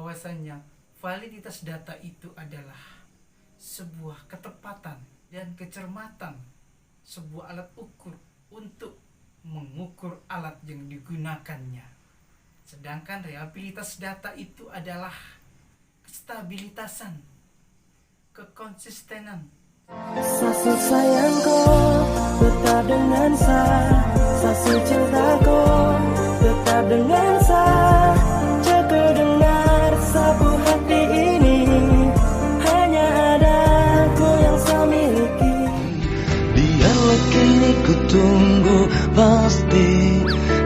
bahwasannya validitas data itu adalah sebuah ketepatan dan kecermatan sebuah alat ukur untuk mengukur alat yang digunakannya. Sedangkan reliabilitas data itu adalah kestabilitasan, kekonsistenan. Sasu sayangku tetap dengan sasu cintaku tetap dengan jika dengar sapu hati ini hanya ada aku yang saya miliki. Biarlah kini ku tunggu pasti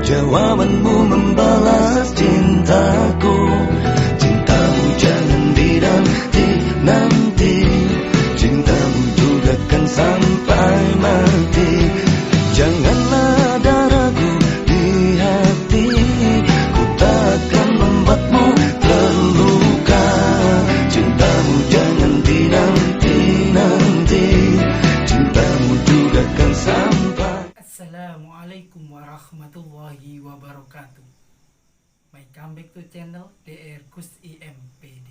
jawabanmu membalas cintaku. Cintamu jangan dinanti-nanti, cintamu juga kan sampai mati. Janganlah ada ragu di hati, ku takkan membuatmu terluka. Cintamu jangan dinanti-nanti, cintamu juga kan sampai. Assalamualaikum warahmatullahi wabarakatuh. My comeback to channel DR Gus IMPD.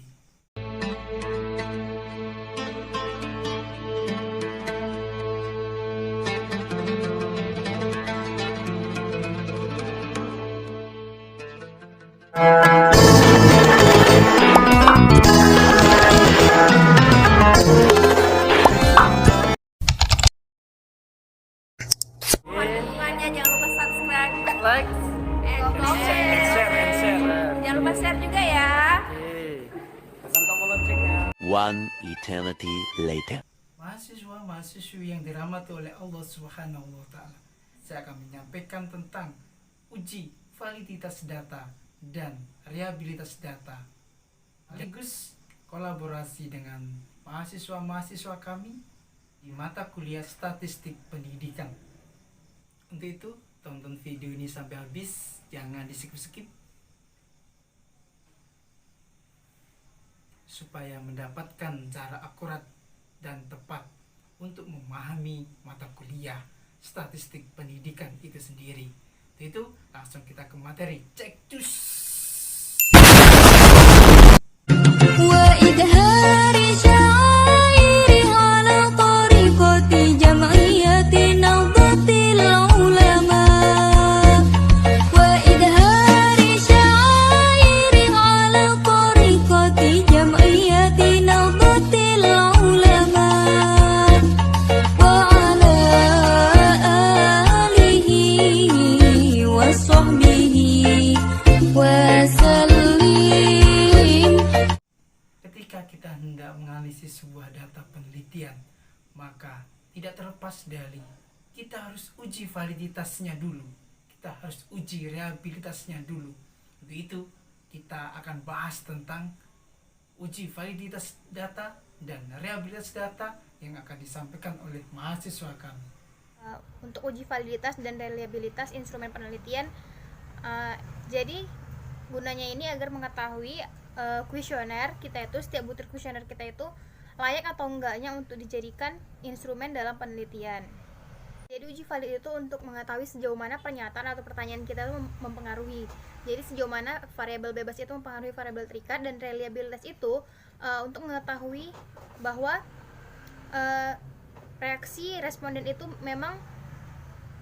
Jangan lupa subscribe, Like, comment, jangan lupa share juga ya. tekan tombol loncengnya. One eternity later. Mahasiswa-mahasiswi yang dirahmati oleh Allah Subhanahu wa Ta'ala, saya akan menyampaikan tentang uji validitas data dan reliabilitas data sekaligus kolaborasi dengan mahasiswa-mahasiswa kami di mata kuliah statistik pendidikan. Untuk itu, tonton video ini sampai habis, jangan di-skip-skip supaya mendapatkan cara akurat dan tepat untuk memahami mata kuliah statistik pendidikan itu sendiri. Untuk itu, langsung kita ke materi. Cek cus. Ketika kita hendak menganalisis sebuah data penelitian, maka tidak terlepas dari kita harus uji validitasnya dulu, kita harus uji reliabilitasnya dulu. Untuk itu kita akan bahas tentang uji validitas data dan reliabilitas data yang akan disampaikan oleh mahasiswa kami. Untuk uji validitas dan reliabilitas instrumen penelitian, jadi gunanya ini agar mengetahui kuesioner kita itu, setiap butir kuesioner kita itu layak atau enggaknya untuk dijadikan instrumen dalam penelitian. Jadi uji valid itu untuk mengetahui sejauh mana pernyataan atau pertanyaan kita itu mempengaruhi. Jadi sejauh mana variabel bebas itu mempengaruhi variabel terikat, dan reliabilitas itu untuk mengetahui bahwa reaksi responden itu memang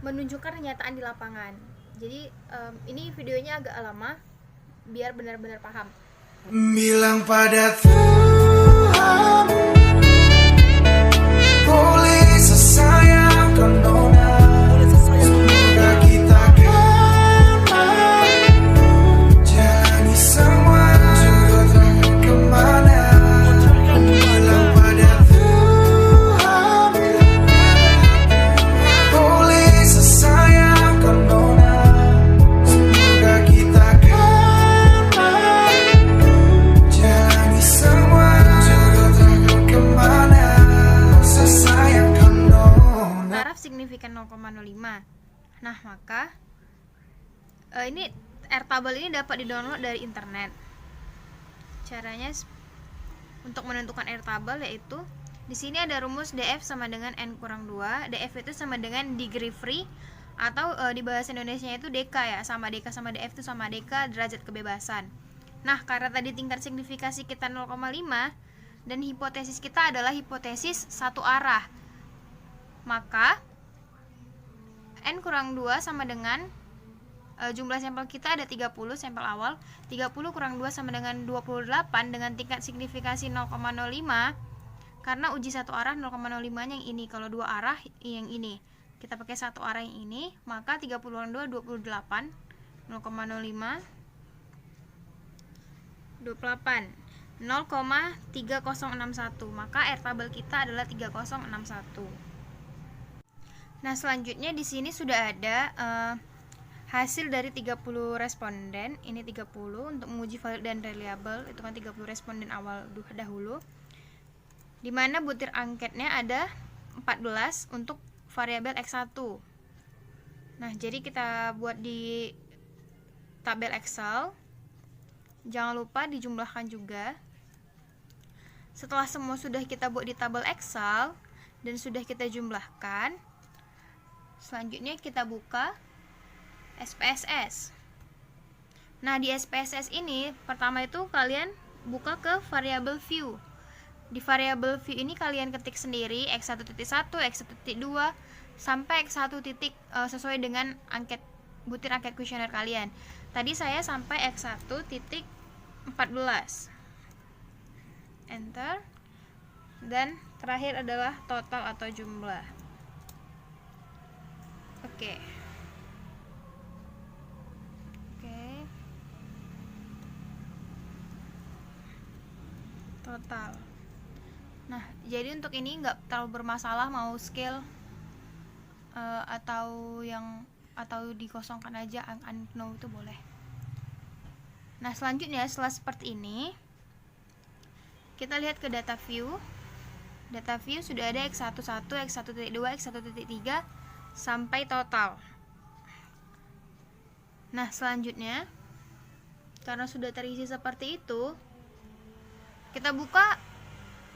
menunjukkan kenyataan di lapangan. Jadi ini videonya agak lama biar benar-benar paham. Bilang pada Tuhan, boleh sesayangkan nona, semoga kita kan jalani semua juga kemana. Bilang pada Tuhan, boleh sesayangkan nona, semoga kita signifikan 0,05. Nah, maka ini Airtable ini dapat di-download dari internet. Caranya untuk menentukan Airtable yaitu di sini ada rumus DF sama dengan N-2. DF itu sama dengan degree free, atau di bahasa Indonesia itu DK ya, sama DK sama DF itu sama DK derajat kebebasan. Nah, karena tadi tingkat signifikasi kita 0,5 dan hipotesis kita adalah hipotesis satu arah, maka N kurang 2 sama dengan jumlah sampel kita ada 30, sampel awal. 30 kurang 2 sama dengan 28 dengan tingkat signifikasi 0,05. Karena uji satu arah 0,05 yang ini, kalau dua arah yang ini. Kita pakai satu arah yang ini, maka 30 kurang 2 28. 0,05 28 0,3061, maka R tabel kita adalah 3061. Nah, selanjutnya di sini sudah ada hasil dari 30 responden. Ini 30 untuk menguji valid dan reliable, itu kan 30 responden awal dahulu. Dimana butir angketnya ada 14 untuk variabel X1. Nah, jadi kita buat di tabel Excel. Jangan lupa dijumlahkan juga. Setelah semua sudah kita buat di tabel Excel dan sudah kita jumlahkan, selanjutnya kita buka SPSS. Nah, di SPSS ini pertama itu kalian buka ke variable view. Di variable view ini kalian ketik sendiri X1.1, X1.2 sampai X1 titik sesuai dengan butir angket kuesioner kalian. Tadi saya sampai X1.14. Enter. Dan terakhir adalah total atau jumlah. Oke. Total. Nah, jadi untuk ini nggak terlalu bermasalah mau scale atau dikosongkan aja, unknown itu boleh. Nah, selanjutnya setelah seperti ini, kita lihat ke data view. Data view sudah ada X11, X1.2, X1.3 sampai total. Nah, selanjutnya karena sudah terisi seperti itu, kita buka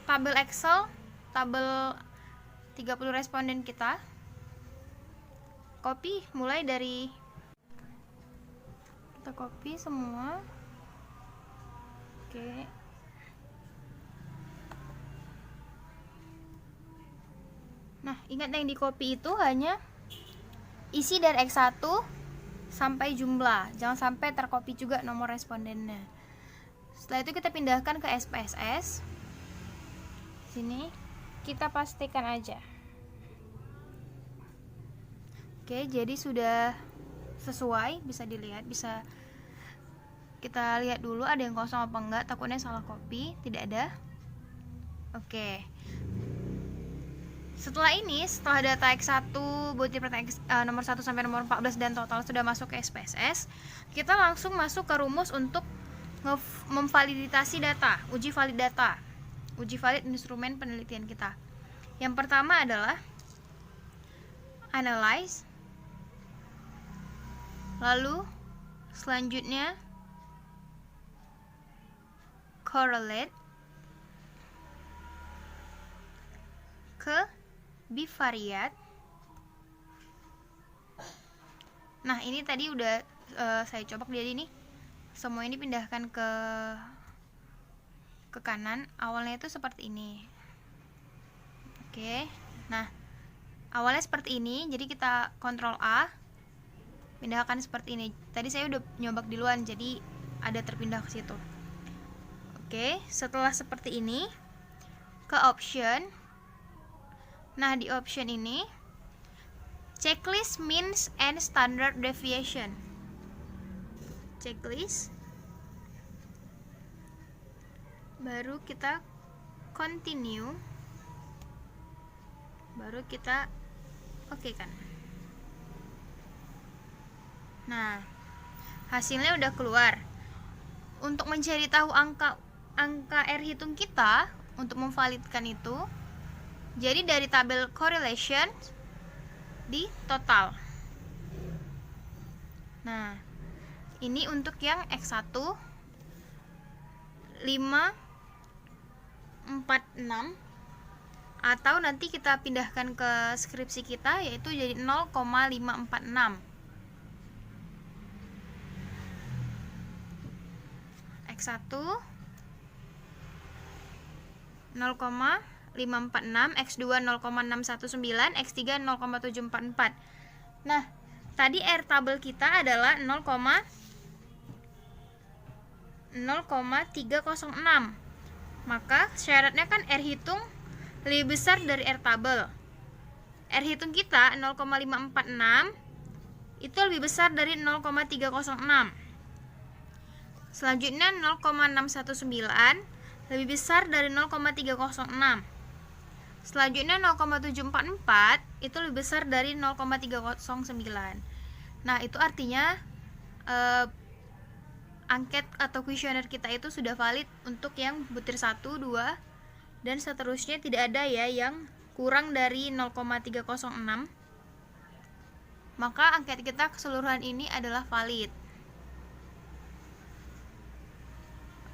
tabel Excel, tabel 30 responden kita. Copy mulai dari, kita copy semua. Oke. Nah, ingat yang di copy itu hanya isi dari X1 sampai jumlah, jangan sampai tercopy juga nomor respondennya. Setelah itu kita pindahkan ke SPSS. Sini kita pastikan aja. Oke, jadi sudah sesuai, bisa dilihat, bisa kita lihat dulu ada yang kosong apa enggak, takutnya salah copy. Tidak ada. Oke. Setelah ini, setelah data X1, butir nomor 1 sampai nomor 14 dan total sudah masuk ke SPSS, kita langsung masuk ke rumus untuk memvalidasi data, uji valid data, uji valid instrumen penelitian kita. Yang pertama adalah analyze, lalu selanjutnya correlate, ke bivariate. Nah, ini tadi udah saya coba jadi ini semua ini pindahkan ke kanan. Awalnya itu seperti ini. Oke. Nah, awalnya seperti ini, jadi kita Ctrl A, pindahkan seperti ini. Tadi saya udah nyobak duluan, jadi ada terpindah ke situ. Oke, setelah seperti ini ke option. Nah, di option ini checklist means and standard deviation. Checklist. Baru kita continue. Baru kita oke kan. Nah, hasilnya udah keluar. Untuk mencari tahu angka R hitung kita untuk memvalidkan itu, jadi dari tabel correlation di total. Nah, ini untuk yang X1 546, atau nanti kita pindahkan ke skripsi kita yaitu jadi 0,546. X1 0,546, X2 0,619, X3 0,744. Nah, tadi air tabel kita adalah 0,306. Maka syaratnya kan R hitung lebih besar dari R tabel. R hitung kita 0,546 itu lebih besar dari 0,306. Selanjutnya 0,619 lebih besar dari 0,306. Selanjutnya 0,744 itu lebih besar dari 0,309. Nah, itu artinya angket atau kuesioner kita itu sudah valid untuk yang butir 1, 2, dan seterusnya, tidak ada ya yang kurang dari 0,306. Maka angket kita keseluruhan ini adalah valid.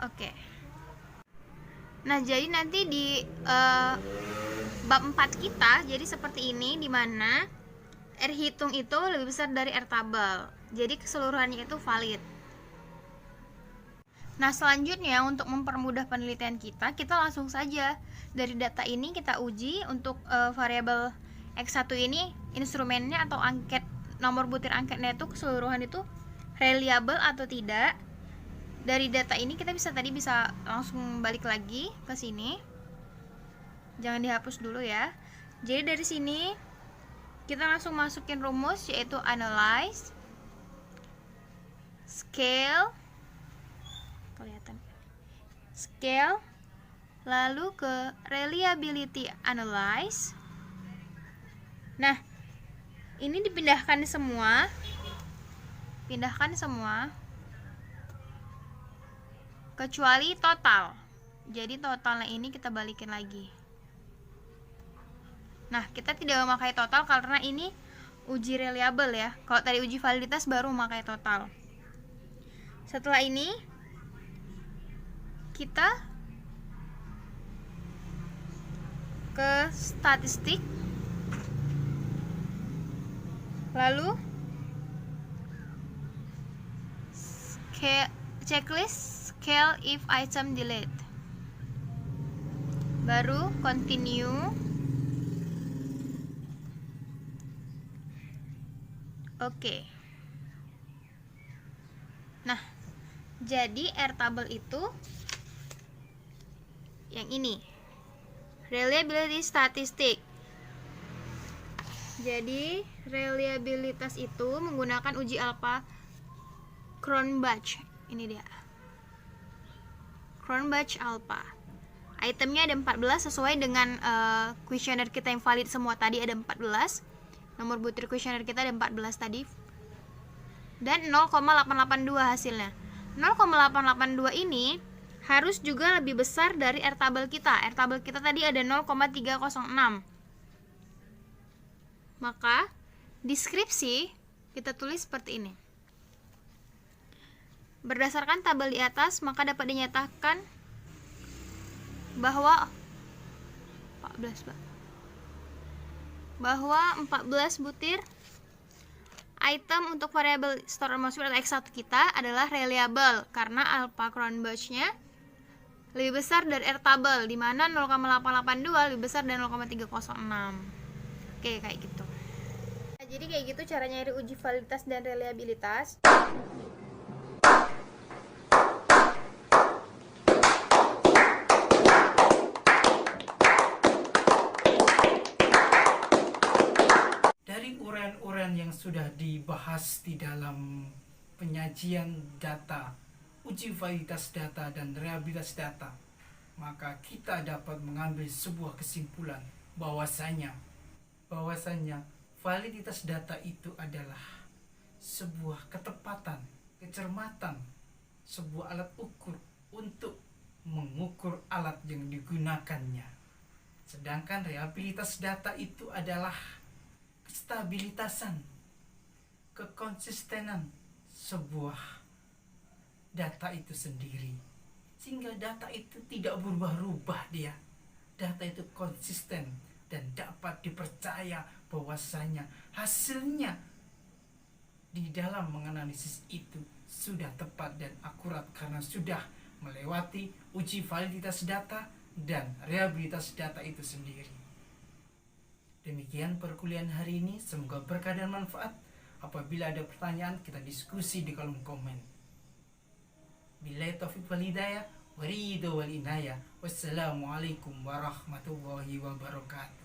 Oke. Nah, jadi nanti di bab 4 kita jadi seperti ini, dimana R hitung itu lebih besar dari R tabel. Jadi keseluruhannya itu valid. Nah, selanjutnya untuk mempermudah penelitian kita langsung saja dari data ini kita uji untuk variabel X1 ini instrumennya atau angket, nomor butir angketnya itu keseluruhan itu reliable atau tidak. Dari data ini kita bisa langsung balik lagi ke sini. Jangan dihapus dulu ya. Jadi dari sini kita langsung masukin rumus, yaitu analyze, scale, kelihatan, scale, lalu ke reliability analyze. Nah, ini dipindahkan semua, kecuali total. Jadi totalnya ini kita balikin lagi. Nah, kita tidak memakai total karena ini uji reliable ya. Kalau tadi uji validitas baru memakai total. Setelah ini kita ke statistik, lalu checklist scale if item delete, baru continue. Oke. Nah, jadi R tabel itu yang ini, reliability statistic. Jadi reliabilitas itu menggunakan uji alpha Cronbach. Ini dia, Cronbach alpha. Itemnya ada 14 sesuai dengan kuesioner kita yang valid semua tadi, ada 14. Nomor butir kuesioner kita ada 14 tadi. Dan 0,882 hasilnya. 0,882 ini harus juga lebih besar dari R tabel kita. R tabel kita tadi ada 0,306. Maka deskripsi kita tulis seperti ini. Berdasarkan tabel di atas, maka dapat dinyatakan bahwa 14 butir item untuk variabel store atmosphere atau X1 kita adalah reliable karena alpha Cronbach-nya lebih besar dari R tabel, di mana 0,882 lebih besar dari 0,306. Oke, kayak gitu. Nah, jadi kayak gitu cara nyari uji validitas dan reliabilitas. Dari uraian-uraian yang sudah dibahas di dalam penyajian data, uji validitas data dan reliabilitas data, maka kita dapat mengambil sebuah kesimpulan bahwasanya validitas data itu adalah sebuah ketepatan, kecermatan, sebuah alat ukur untuk mengukur alat yang digunakannya. Sedangkan reliabilitas data itu adalah kestabilitasan, kekonsistenan sebuah data itu sendiri, sehingga data itu tidak berubah-ubah dia. Data itu konsisten dan dapat dipercaya bahwasanya hasilnya di dalam menganalisis itu sudah tepat dan akurat karena sudah melewati uji validitas data dan reliabilitas data itu sendiri. Demikian perkuliahan hari ini, semoga berkah dan manfaat. Apabila ada pertanyaan, kita diskusi di kolom komen. Billahi taufiq wal hidayah, waridho wal inayah. Wassalamualaikum warahmatullahi wabarakatuh.